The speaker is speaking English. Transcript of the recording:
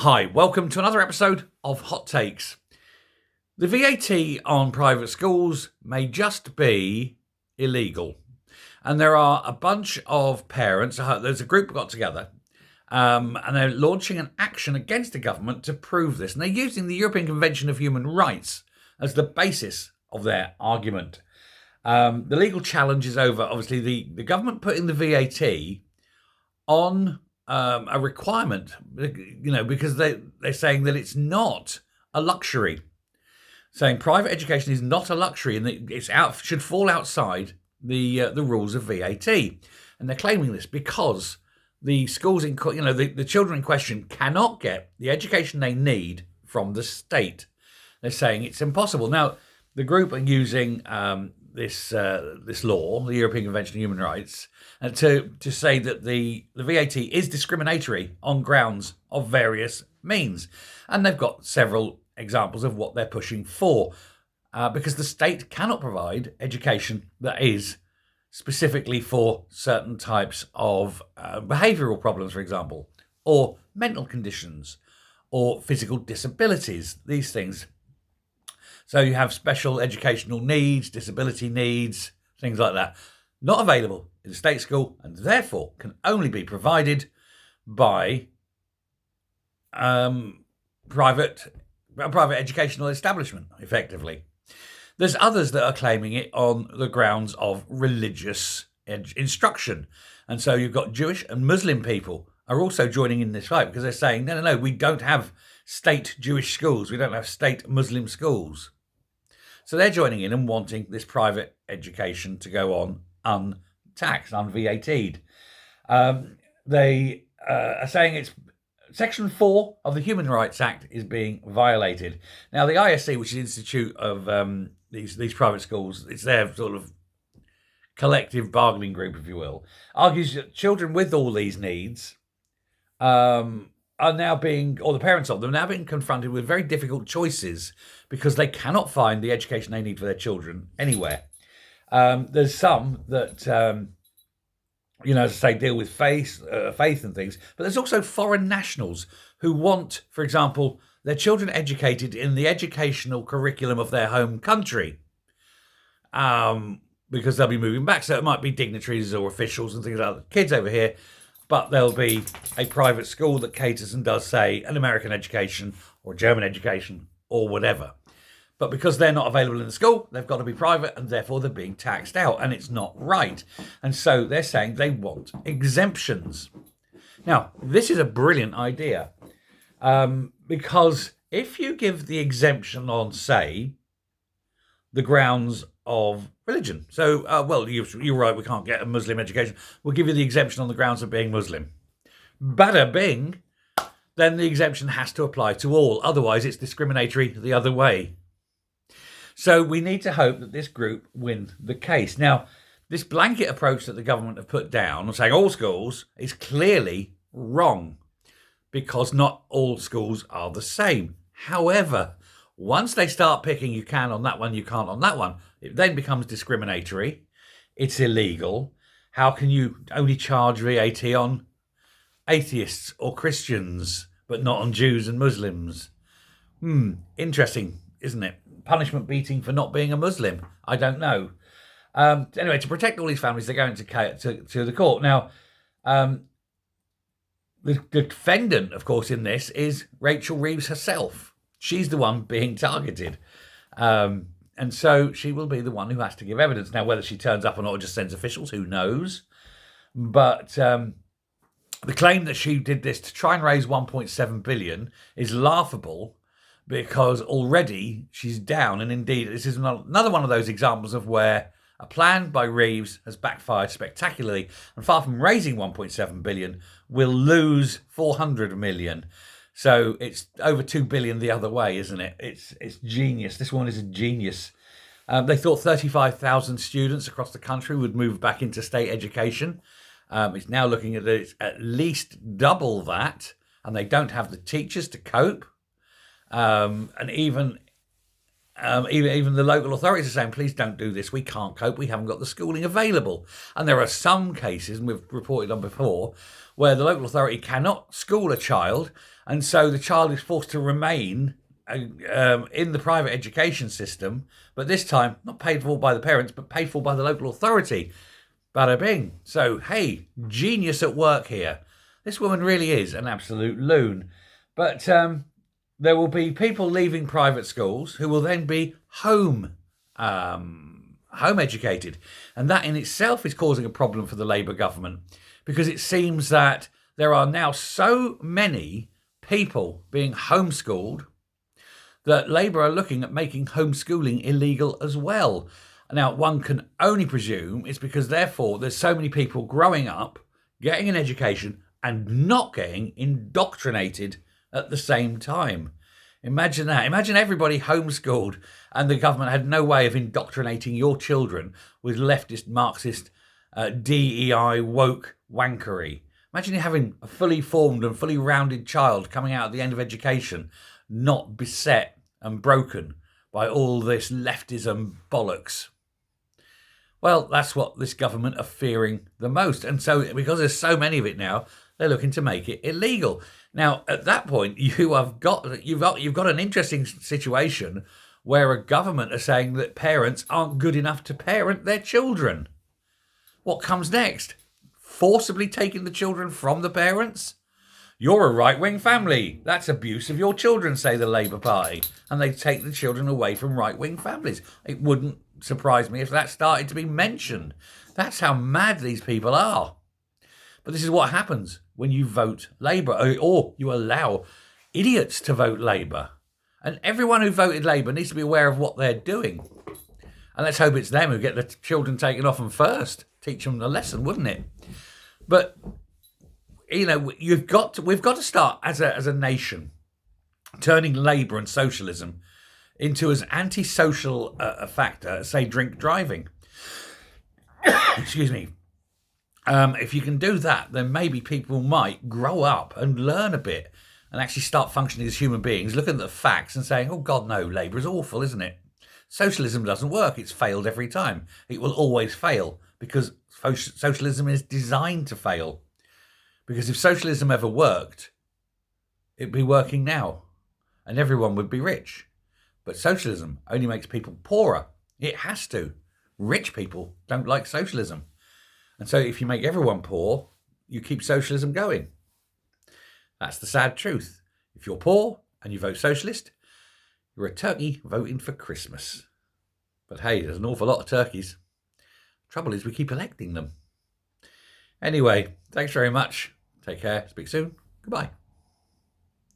Hi, welcome to another episode of Hot Takes. The VAT on private schools may just be illegal. And there are a bunch of parents, there's a group got together, and they're launching an action against the government to prove this. And they're using the European Convention of Human Rights as the basis of their argument. The legal challenge is over, obviously, the government putting the VAT on a requirement, because they're saying that it's not a luxury. Saying private education is not a luxury and that should fall outside the rules of VAT. And they're claiming this because the schools the children in question cannot get the education they need from the state. They're saying it's impossible. Now, the group are using this law, the European Convention of Human Rights, and to say that the VAT is discriminatory on grounds of various means. And they've got several examples of what they're pushing for, because the state cannot provide education that is specifically for certain types of behavioural problems, for example, or mental conditions, or physical disabilities, these things. So you have special educational needs, disability needs, things like that, not available in a state school, and therefore can only be provided by private educational establishment, effectively. There's others that are claiming it on the grounds of religious instruction. And so you've got Jewish and Muslim people are also joining in this fight, because they're saying, no, we don't have state Jewish schools. We don't have state Muslim schools. So they're joining in and wanting this private education to go on untaxed, unVAT'd. They are saying it's Section 4 of the Human Rights Act is being violated. Now, the ISC, which is the Institute of these private schools, it's their sort of collective bargaining group, if you will, argues that children with all these needs are now the parents of them are now being confronted with very difficult choices because they cannot find the education they need for their children anywhere. There's some that, as I say, deal with faith and things, but there's also foreign nationals who want, for example, their children educated in the educational curriculum of their home country, because they'll be moving back. So it might be dignitaries or officials and things like that. Kids over here, but there'll be a private school that caters and does, say, an American education or German education or whatever. But because they're not available in the school, they've got to be private, and therefore they're being taxed out, and it's not right. And so they're saying they want exemptions. Now, this is a brilliant idea, because if you give the exemption on, say, the grounds of religion. So, you're right, we can't get a Muslim education. We'll give you the exemption on the grounds of being Muslim. Bada bing, then the exemption has to apply to all. Otherwise, it's discriminatory the other way. So we need to hope that this group win the case. Now, this blanket approach that the government have put down, saying all schools, is clearly wrong, because not all schools are the same. However, once they start picking you can on that one, you can't on that one, it then becomes discriminatory. It's illegal. How can you only charge VAT on atheists or Christians, but not on Jews and Muslims? Interesting, isn't it? Punishment beating for not being a Muslim. I don't know. Anyway, to protect all these families, they're going to the court. Now, the defendant, of course, in this is Rachel Reeves herself. She's the one being targeted. And so she will be the one who has to give evidence. Now, whether she turns up or not or just sends officials, who knows? But the claim that she did this to try and raise 1.7 billion is laughable, because already she's down. And indeed, this is another one of those examples of where a plan by Reeves has backfired spectacularly, and far from raising 1.7 billion, will lose 400 million. So it's over 2 billion the other way, isn't it? It's genius. This one is a genius. They thought 35,000 students across the country would move back into state education. It's now looking at at least double that, and they don't have the teachers to cope. And even the local authorities are saying, please don't do this. We can't cope. We haven't got the schooling available. And there are some cases, and we've reported on before, where the local authority cannot school a child And so the child is forced to remain in the private education system, but this time not paid for by the parents, but paid for by the local authority. Bada bing. So, hey, genius at work here. This woman really is an absolute loon. But there will be people leaving private schools who will then be home educated. And that in itself is causing a problem for the Labour government, because it seems that there are now so many people being homeschooled that Labour are looking at making homeschooling illegal as well. Now, one can only presume it's because, therefore, there's so many people growing up, getting an education, and not getting indoctrinated at the same time. Imagine that. Imagine everybody homeschooled and the government had no way of indoctrinating your children with leftist, Marxist, DEI, woke wankery. Imagine you having a fully formed and fully rounded child coming out at the end of education, not beset and broken by all this leftism bollocks. Well, that's what this government are fearing the most. And so, because there's so many of it now, they're looking to make it illegal. Now, at that point, you've got an interesting situation where a government are saying that parents aren't good enough to parent their children. What comes next? Forcibly taking the children from the parents? You're a right-wing family. That's abuse of your children, say the Labour Party. And they take the children away from right-wing families. It wouldn't surprise me if that started to be mentioned. That's how mad these people are. But this is what happens when you vote Labour, or you allow idiots to vote Labour. And everyone who voted Labour needs to be aware of what they're doing. And let's hope it's them who get the children taken off them first. Teach them a lesson, wouldn't it? But, you know, we've got to start as a nation turning Labour and socialism into as antisocial a factor as, say, drink driving. Excuse me. If you can do that, then maybe people might grow up and learn a bit and actually start functioning as human beings, looking at the facts and saying, oh, God, no, Labour is awful, isn't it? Socialism doesn't work. It's failed every time. It will always fail because socialism is designed to fail. Because if socialism ever worked, it'd be working now and everyone would be rich. But socialism only makes people poorer. It has to. Rich people don't like socialism. And so if you make everyone poor, you keep socialism going. That's the sad truth. If you're poor and you vote socialist, you're a turkey voting for Christmas. But hey, there's an awful lot of turkeys. Trouble is we keep electing them. Anyway, thanks very much. Take care. Speak soon. Goodbye.